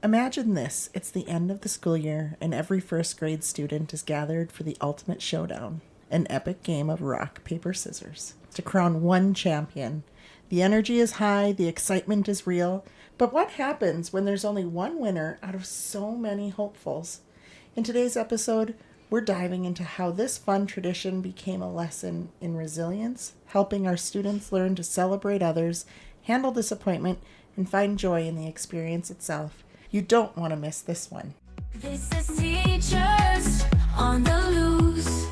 Imagine this. It's the end of the school year, and every first grade student is gathered for the ultimate showdown, an epic game of rock, paper, scissors, to crown one champion. The energy is high, the excitement is real, but what happens when there's only one winner out of so many hopefuls? In today's episode, we're diving into how this fun tradition became a lesson in resilience, helping our students learn to celebrate others, handle disappointment, and find joy in the experience itself. You don't want to miss this one. This is Teachers on the Loose.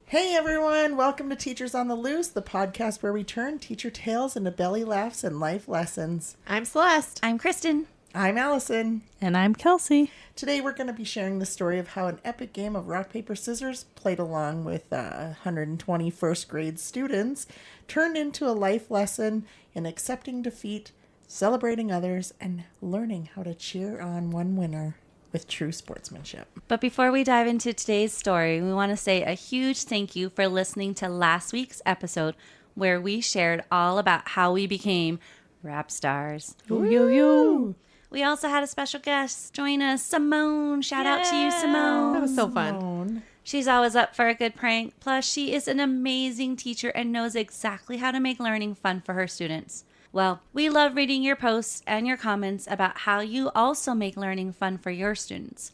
Hey everyone, welcome to Teachers on the Loose, the podcast where we turn teacher tales into belly laughs and life lessons. I'm Celeste. I'm Kristen. I'm Allison. And I'm Kelsey. Today we're going to be sharing the story of how an epic game of rock, paper, scissors played along with 120 first grade students turned into a life lesson in accepting defeat, celebrating others, and learning how to cheer on one winner with true sportsmanship. But before we dive into today's story, we want to say a huge thank you for listening to last week's episode where we shared all about how we became rap stars. Yo, yo, yo. We also had a special guest join us, Simone. Shout out to you, Simone. That was so fun. She's always up for a good prank. Plus, she is an amazing teacher and knows exactly how to make learning fun for her students. Well, we love reading your posts and your comments about how you also make learning fun for your students.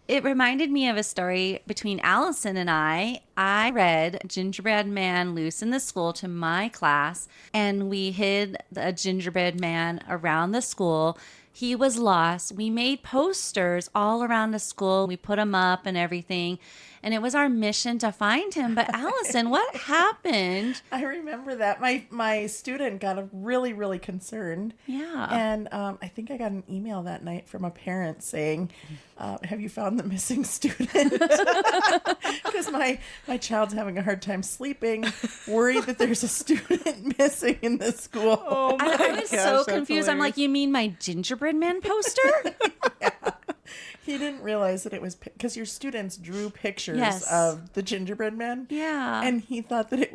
It reminded me of a story between Allison and I. I read Gingerbread Man Loose in the School to my class, and we hid a gingerbread man around the school. He was lost. We made posters all around the school. We put them up and everything. And it was our mission to find him. But Allison, what happened? I remember that. My student got really concerned. Yeah. And I think I got an email that night from a parent saying, have you found the missing student? Because my child's having a hard time sleeping, worried that there's a student missing in the school. Oh my I was so gosh, confused. I'm like, you mean my gingerbread man poster? He didn't realize that it was because your students drew pictures Yes. of the gingerbread man. Yeah. And he thought that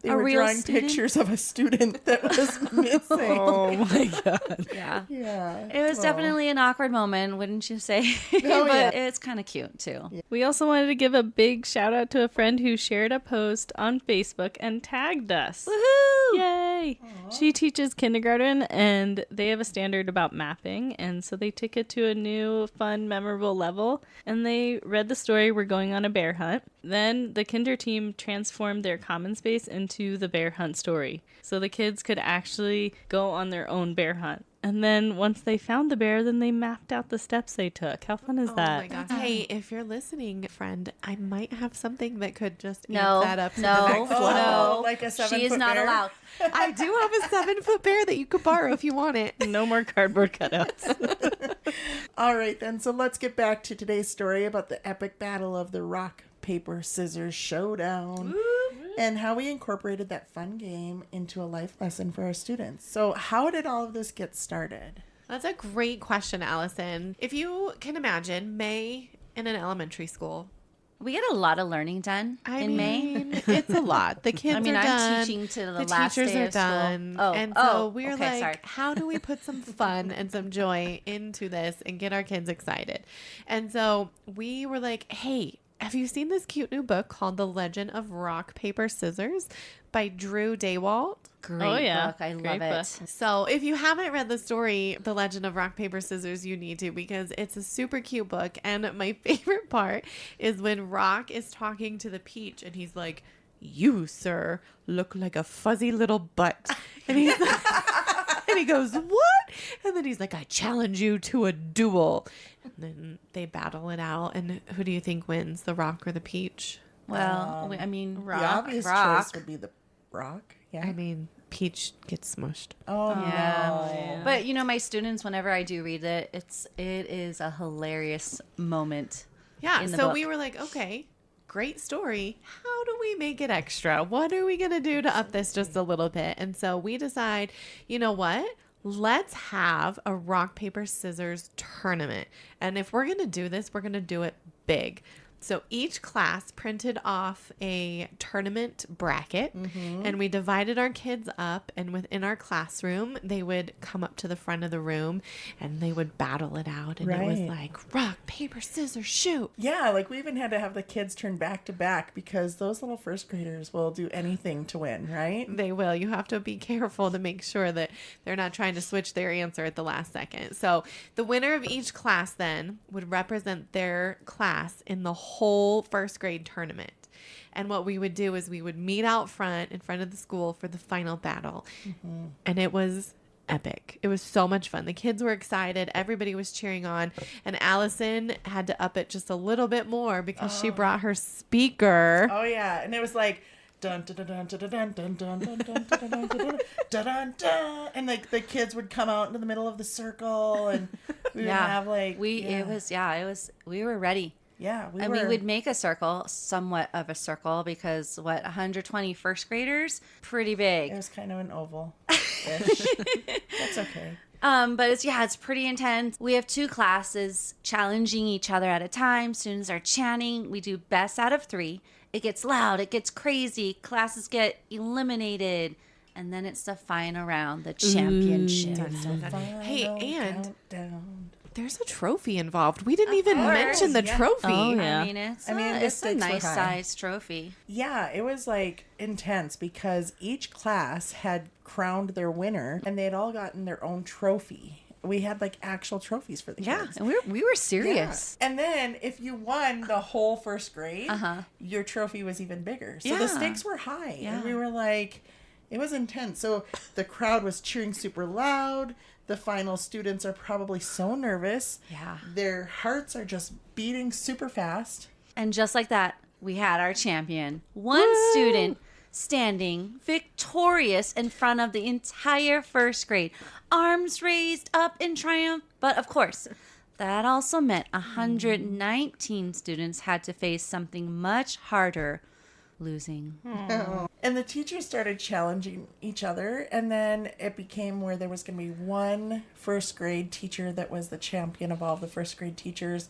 they A were real drawing student? pictures of a student that was missing. Oh my God. Yeah. Yeah. It was Oh. definitely an awkward moment, wouldn't you say? Oh, But yeah. it's kind of cute, too. We also wanted to give a big shout out to a friend who shared a post on Facebook and tagged us. Woohoo! Yay! She teaches kindergarten and they have a standard about mapping. And so they took it to a new, fun, memorable level. And they read the story, We're Going on a Bear Hunt. Then the kinder team transformed their common space into the bear hunt story. So the kids could actually go on their own bear hunt. And then once they found the bear, then they mapped out the steps they took. How fun is that? Oh my gosh. Hey, if you're listening, friend, I might have something that could just No, amp that up to no, the next level. no. Like a 7 She is foot not bear? allowed. I do have a 7-foot bear that you could borrow if you want it. No more cardboard cutouts. All right, then. So let's get back to today's story about the epic battle of the rock, paper, scissors showdown and how we incorporated that fun game into a life lesson for our students. So how did all of this get started? That's a great question, Allison. If you can imagine May in an elementary school. We get a lot of learning done in May. It's a lot. The kids I mean, are I'm done. teaching to the The last teachers day are of school. done. Oh, and so we're okay, like, sorry. how do we put some fun and some joy into this and get our kids excited? And so we were like, hey, have you seen this cute new book called The Legend of Rock, Paper, Scissors by Drew Daywalt? Great Oh, yeah. book. I Great love it. book. So if you haven't read the story, The Legend of Rock, Paper, Scissors, you need to, because it's a super cute book. And my favorite part is when Rock is talking to the Peach and he's like, you, sir, look like a fuzzy little butt. And he's like, and he goes, what? And then he's like, I challenge you to a duel. And then they battle it out. And who do you think wins, the Rock or the Peach? Well, I mean, The obvious rock. choice would be the rock. Yeah. I mean, Peach gets smushed. Oh, Yeah. no. But you know, my students, whenever I do read it, it is a hilarious moment. Yeah, in the so book. we were like, okay, great story. How do we make it extra? What are we going to do to up this just a little bit? And so we decide, you know what? let's have a rock, paper, scissors tournament. And if we're going to do this, we're going to do it big. So each class printed off a tournament bracket, and we divided our kids up, and within our classroom, they would come up to the front of the room and they would battle it out. And it was Right. like rock, paper, scissors, shoot. Yeah, like we even had to have the kids turn back to back because those little first graders will do anything to win, right? They will. You have to be careful to make sure that they're not trying to switch their answer at the last second. So the winner of each class then would represent their class in the whole first grade tournament. And what we would do is we would meet out front in front of the school for the final battle. And it was epic. It was so much fun. The kids were excited. Everybody was cheering on. And Allison had to up it just a little bit more because she brought her speaker. Oh yeah, and it was like dun dun dun dun dun dun dun dun dun dun dun dun dun dun, and like the kids would come out into the middle of the circle, and we would have like we were ready. Yeah, we And were. we would make a circle, somewhat of a circle, because 120 first graders, pretty big. It was kind of an oval. That's okay. But it's pretty intense. We have 2 classes challenging each other at a time. Students are chanting. We do best out of 3. It gets loud. It gets crazy. Classes get eliminated. And then it's the final round, the championship. Hey, Final and countdown. there's a trophy involved. We didn't even mention the yeah. trophy. Oh, yeah. I mean, it's I mean, the a stakes were nice high. sized trophy. Yeah, it was like intense because each class had crowned their winner and they had all gotten their own trophy. We had like actual trophies for the Yeah, kids. and we were serious. Yeah. And then if you won the whole first grade, your trophy was even bigger. So Yeah. the stakes were high. Yeah. And we were like, it was intense. So the crowd was cheering super loud. The final students are probably so nervous. Yeah. Their hearts are just beating super fast. And just like that, we had our champion. One student standing victorious in front of the entire first grade, arms raised up in triumph. But of course, that also meant 119 students had to face something much harder, losing. And the teachers started challenging each other. And then it became where there was going to be one first grade teacher that was the champion of all the first grade teachers.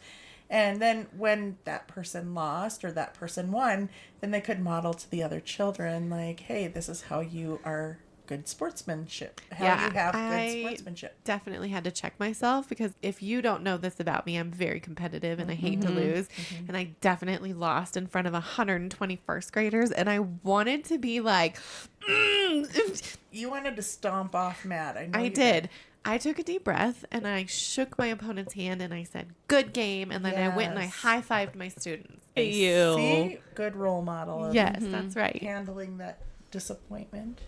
And then when that person lost or that person won, then they could model to the other children, like, hey, this is how you are good sportsmanship. How Yeah, you have I- good sportsmanship. Definitely had to check myself because if you don't know this about me, I'm very competitive and I hate to lose. And I definitely lost in front of 120 first graders. And I wanted to be like, You wanted to stomp off Matt. I know I you did. I took a deep breath and I shook my opponent's hand and I said, good game. And then I went and I Yes. high-fived my students. You. See? Good role model of Yes, that's right. handling that disappointment.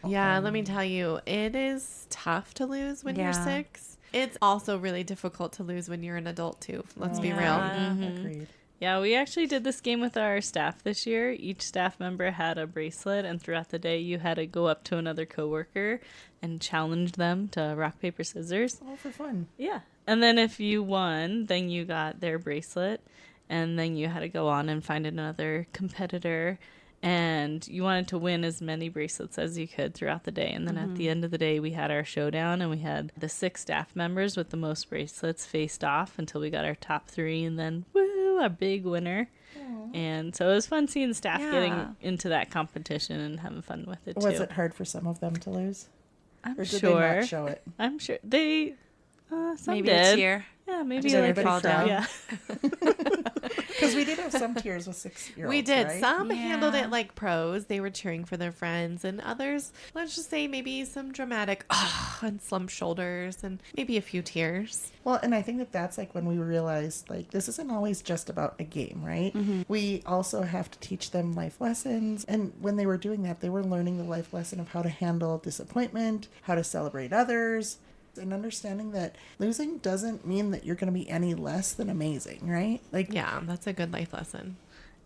Yeah, let me tell you, it is tough to lose when you're Yeah. 6. It's also really difficult to lose when you're an adult too. Let's be real. Agreed. Yeah, we actually did this game with our staff this year. Each staff member had a bracelet, and throughout the day, you had to go up to another coworker and challenge them to rock, paper, scissors. All for fun. Yeah. And then if you won, then you got their bracelet, and then you had to go on and find another competitor. And you wanted to win as many bracelets as you could throughout the day. And then at the end of the day, we had our showdown, and we had the 6 staff members with the most bracelets faced off until we got our top 3, and then woo, a big winner. And so it was fun seeing staff Yeah. getting into that competition and having fun with it too. Was it hard for some of them to lose? I'm Or did sure. they not show it? I'm sure they. Some Maybe did. a tear. Yeah, maybe Did like everybody fall cry? down. Yeah. Because we did have some tears with 6-year-olds. We did. Right? Some Yeah. handled it like pros. They were cheering for their friends, and others, let's just say maybe some dramatic and slumped shoulders and maybe a few tears. Well, and I think that that's like when we realized like this isn't always just about a game, right? We also have to teach them life lessons. And when they were doing that, they were learning the life lesson of how to handle disappointment, how to celebrate others, and understanding that losing doesn't mean that you're going to be any less than amazing, right? Like, Yeah, that's a good life lesson.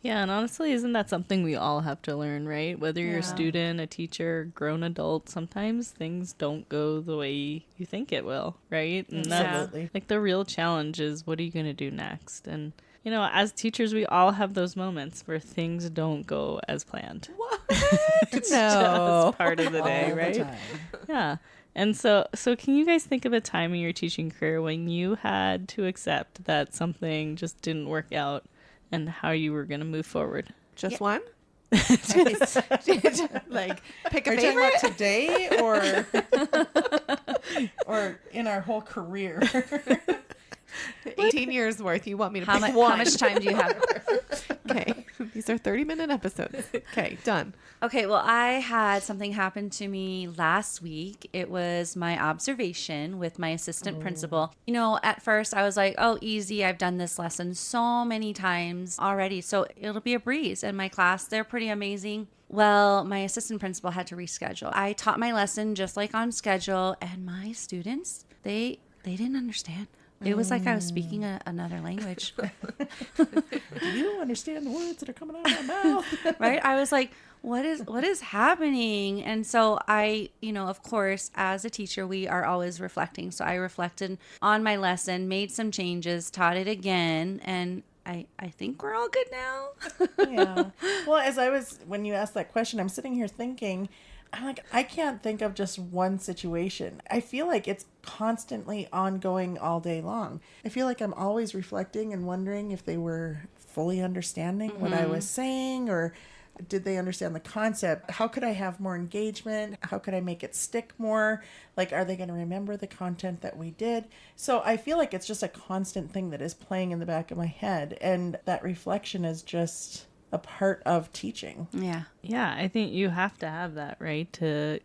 Yeah, and honestly, isn't that something we all have to learn, right? Whether you're a Yeah. student, a teacher, grown adult, sometimes things don't go the way you think it will, right? And that's Absolutely. like the real challenge is what are you going to do next? And, you know, as teachers, we all have those moments where things don't go as planned. What? It's just part of the day, all the right? time. Yeah. And so can you guys think of a time in your teaching career when you had to accept that something just didn't work out and how you were going to move forward? Just one? Like, pick a Are you talking favorite? about today or in our whole career? 18 years worth. You want me to How pick much? one? How much time do you have? Okay. These are 30-minute episodes. Okay, done. Okay, well, I had something happen to me last week. It was my observation with my assistant principal. You know, at first I was like, oh, easy. I've done this lesson so many times already, so it'll be a breeze. And my class, they're pretty amazing. Well, my assistant principal had to reschedule. I taught my lesson just like on schedule, and my students, they didn't understand. It was like I was speaking another language. Do you understand the words that are coming out of my mouth? Right? I was like, what is happening? And so I, of course, as a teacher, we are always reflecting. So I reflected on my lesson, made some changes, taught it again, and I think we're all good now. Yeah. Well, when you asked that question, I'm sitting here thinking, I'm like, I can't think of just one situation. I feel like it's constantly ongoing all day long. I feel like I'm always reflecting and wondering if they were fully understanding what I was saying, or did they understand the concept? How could I have more engagement? How could I make it stick more? Like, are they going to remember the content that we did? So I feel like it's just a constant thing that is playing in the back of my head. And that reflection is just a part of teaching. Yeah. Yeah, I think you have to have that, right? To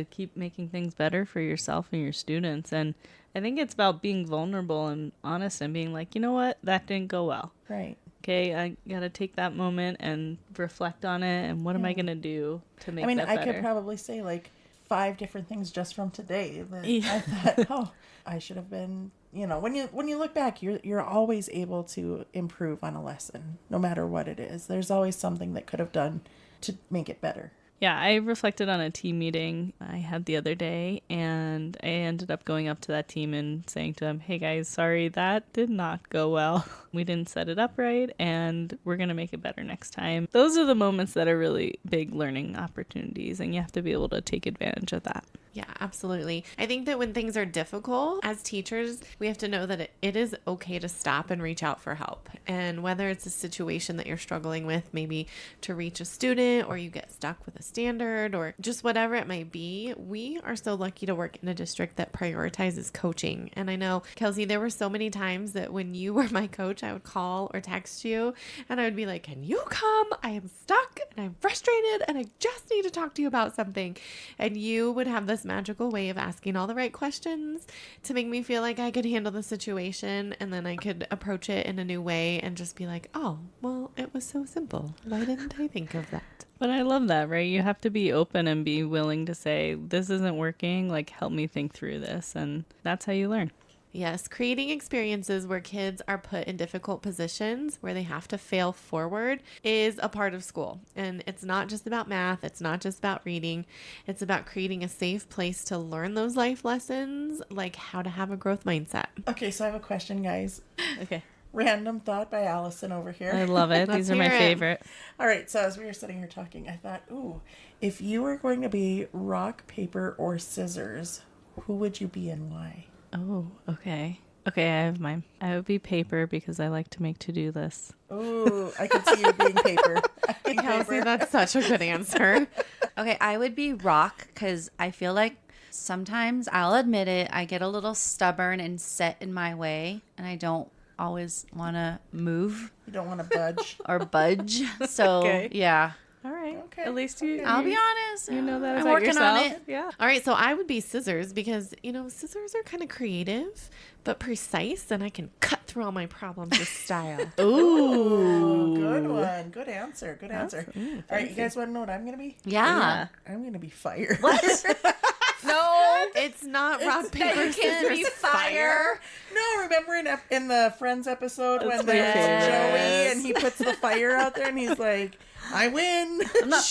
keep making things better for yourself and your students. And I think it's about being vulnerable and honest and being like, you know what, that didn't go well. Right. Okay, I got to take that moment and reflect on it. And what am I going to do to make that better? I could probably say like 5 different things just from today that Yeah. I thought, oh, I should have been, when you look back, you're always able to improve on a lesson, no matter what it is. There's always something that could have done to make it better. Yeah, I reflected on a team meeting I had the other day, and I ended up going up to that team and saying to them, hey guys, sorry, that did not go well. We didn't set it up right, and we're going to make it better next time. Those are the moments that are really big learning opportunities, and you have to be able to take advantage of that. Yeah, absolutely. I think that when things are difficult as teachers, we have to know that it is okay to stop and reach out for help. And whether it's a situation that you're struggling with, maybe to reach a student, or you get stuck with a standard, or just whatever it might be, we are so lucky to work in a district that prioritizes coaching. And I know, Kelsey, there were so many times that when you were my coach, I would call or text you and I would be like, can you come? I am stuck and I'm frustrated and I just need to talk to you about something. And you would have this magical way of asking all the right questions to make me feel like I could handle the situation, and then I could approach it in a new way and just be like, oh, well, it was so simple. Why didn't I think of that? But I love that, right? You have to be open and be willing to say, this isn't working, like, help me think through this. And that's how you learn. Yes, creating experiences where kids are put in difficult positions where they have to fail forward is a part of school. And it's not just about math. It's not just about reading. It's about creating a safe place to learn those life lessons, like how to have a growth mindset. Okay, so I have a question, guys. Okay. Random thought by Allison over here. I love it. These are my hear it. favorite. All right, so as we were sitting here talking, I thought, ooh, if you were going to be rock, paper, or scissors, who would you be and why? Oh, okay. Okay, I have mine. I would be paper because I like to make to-do lists. Ooh, I could see you being paper. Kelsey, that's such a good answer. Okay, I would be rock because I feel like sometimes, I'll admit it, I get a little stubborn and set in my way, and I don't always want to move You don't want to budge. or budge. So, Okay. yeah. All right. Okay. At least you. I'll be honest. You know that I'm about working yourself. on it. Yeah. All right, so I would be scissors because, scissors are kind of creative but precise, and I can cut through all my problems with style. Ooh, good one. Good answer. Good answer. All right, you guys want to know what I'm going to be? Yeah. I'm going to be fire. What? No. It's not rock, paper, You can't be scissors, fire. No, remember in the Friends episode when my there's favorite. Joey and he puts the fire out there and he's like, I win. I'm not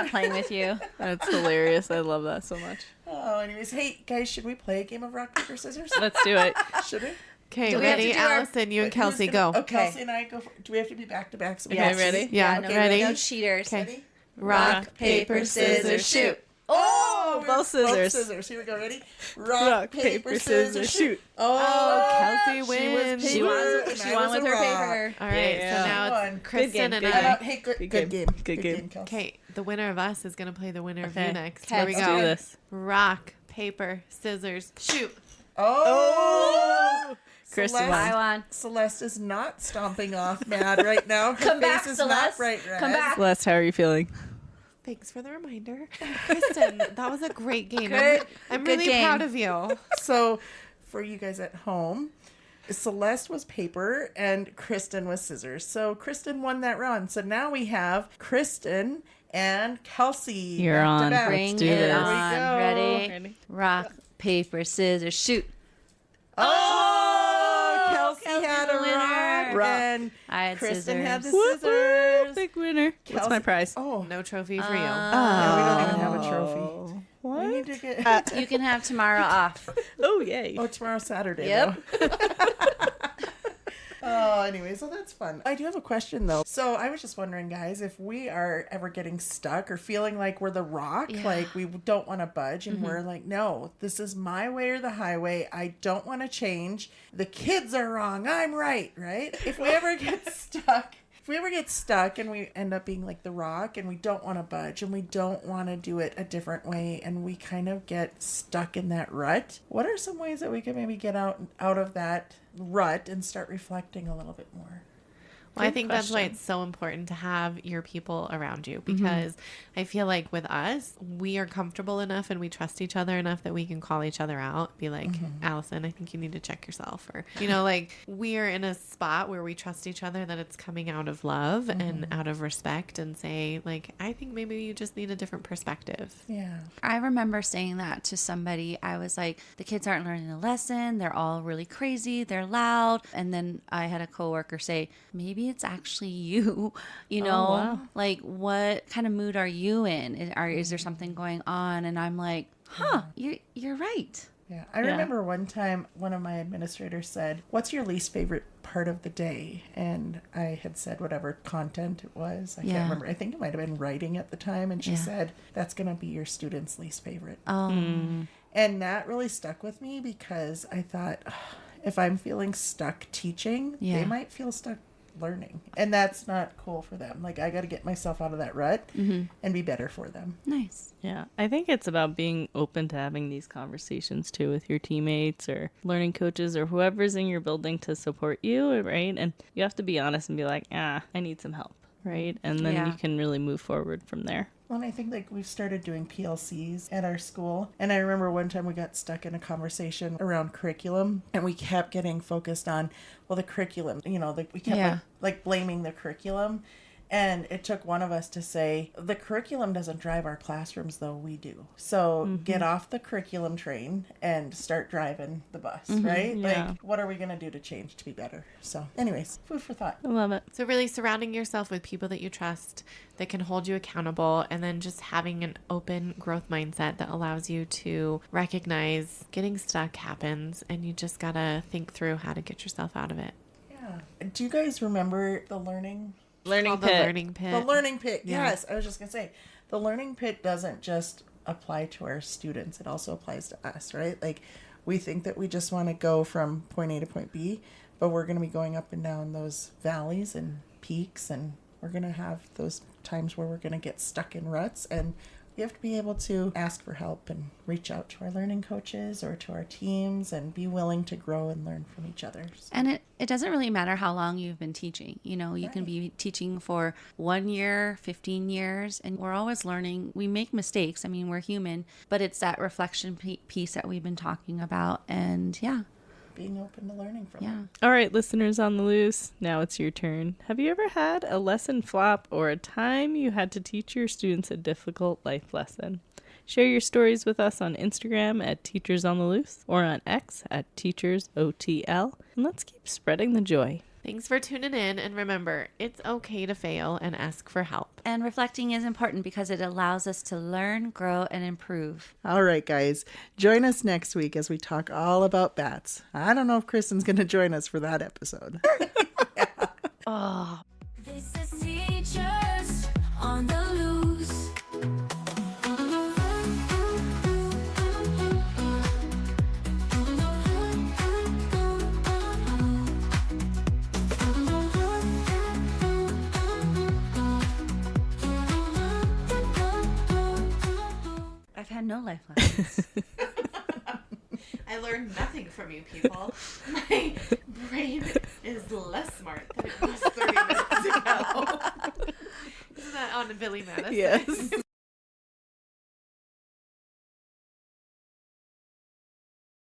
playing with you. That's hilarious. I love that so much. Oh, anyways, hey guys, should we play a game of rock, paper, scissors? Let's do it. Should we? Okay, Do we have to ready? do our- Allison, you and Wait, who's Kelsey, gonna- go. Oh, Kelsey and I go. Do we have to be back to back? So we Okay, can ready? see? Yeah, okay, ready? No cheaters. Okay. Ready? Rock, paper, scissors, shoot. Oh, both scissors. scissors. Here we go. Ready? Rock, paper, scissors, shoot. Oh, Kelsey she was wins. paper, She won. and She I won was with a her rock. paper. All right, Yeah. so now Good it's Kristen game, and good I. game. Hey, good Good game. game. Good game. Kelsey. Okay, the winner of us is going to play the winner of Okay. you next. Okay, Here we let's go. do this. Rock, paper, scissors, shoot. Oh, Kristen Celeste, won. I won. Celeste is not stomping off mad right now. Her Come face back, is Celeste. not bright red. Come back. Celeste, how are you feeling? Thanks for the reminder. Kristen, that was a great game. Good- I'm good really game. proud of you. So, for you guys at home, Celeste was paper and Kristen was scissors. So Kristen won that round. So now we have Kristen and Kelsey. You're back to on. back. Bring do it this. on. There we go. Ready? Ready? Rock, paper, scissors, shoot. Oh, Kelsey Kelsey's had the a winner. rock, and I had Kristen had the scissors. scissors. Big winner. What's my Kelsey- prize? Oh, No trophy for you. yeah, we don't even have a trophy. What? We need to get. You can have tomorrow off. Oh, yay. Oh, tomorrow's Saturday. Yep. Though. Oh, anyway, so that's fun. I do have a question though. So I was just wondering, guys, if we are ever getting stuck or feeling like we're the rock, Yeah. like we don't want to budge, and we're like, no, this is my way or the highway. I don't want to change. The kids are wrong. I'm right, right? If we ever get stuck. If we ever get stuck and we end up being like the rock and we don't want to budge and we don't want to do it a different way and we kind of get stuck in that rut, what are some ways that we can maybe get out of that rut and start reflecting a little bit more? Well, I Good think that's why question. it's so important to have your people around you, because I feel like with us, we are comfortable enough and we trust each other enough that we can call each other out, be like, Allison, I think you need to check yourself. Or, like we are in a spot where we trust each other, that it's coming out of love and out of respect, and say, like, I think maybe you just need a different perspective. Yeah. I remember saying that to somebody. I was like, the kids aren't learning a lesson. They're all really crazy. They're loud. And then I had a coworker say, maybe it's actually you, wow. like what kind of mood are you in? Is there something going on? And I'm like, you're right. Yeah. I remember one time one of my administrators said, what's your least favorite part of the day? And I had said whatever content it was. I Yeah. can't remember. I think it might have been writing at the time. And she Yeah. said, that's going to be your student's least favorite. Oh, And that really stuck with me because I thought, "Ugh, if I'm feeling stuck teaching, Yeah. they might feel stuck learning. And that's not cool for them. Like, I got to get myself out of that rut and be better for them. nice. Yeah, I think it's about being open to having these conversations too with your teammates or learning coaches or whoever's in your building to support you, right? And you have to be honest and be like, I need some help, right? And then Yeah. you can really move forward from there. Well, and I think like we've started doing PLCs at our school. And I remember one time we got stuck in a conversation around curriculum and we kept getting focused on, well, the curriculum, we kept Yeah. like blaming the curriculum. And it took one of us to say, the curriculum doesn't drive our classrooms, though we do. So get off the curriculum train and start driving the bus, right? Yeah. Like, what are we going to do to change to be better? So anyways, food for thought. I love it. So really surrounding yourself with people that you trust, that can hold you accountable, and then just having an open growth mindset that allows you to recognize getting stuck happens, and you just gotta think through how to get yourself out of it. Yeah. Do you guys remember the learning Learning Called the pit. learning pit. The learning pit, Yeah. yes. I was just going to say, the learning pit doesn't just apply to our students. It also applies to us, right? Like, we think that we just want to go from point A to point B, but we're going to be going up and down those valleys and peaks, and we're going to have those times where we're going to get stuck in ruts, and we have to be able to ask for help and reach out to our learning coaches or to our teams and be willing to grow and learn from each other. So, And it doesn't really matter how long you've been teaching. You can be teaching for 1 year, 15 years, and we're always learning. We make mistakes. I mean, we're human, but it's that reflection piece that we've been talking about. And being open to learning from yeah. All right, listeners on the loose, now it's your turn. Have you ever had a lesson flop or a time you had to teach your students a difficult life lesson? Share your stories with us on Instagram at Teachers on the Loose or on X at TeachersOTL, and let's keep spreading the joy. Thanks for tuning in, and remember, it's okay to fail and ask for help. And reflecting is important because it allows us to learn, grow, and improve. All right, guys. Join us next week as we talk all about bats. I don't know if Kristen's going to join us for that episode. This is Teachers on the Loose. no life lessons. I learned nothing from you people. My brain is less smart than it was 30 minutes ago. Isn't that on Billy Madison? Yes.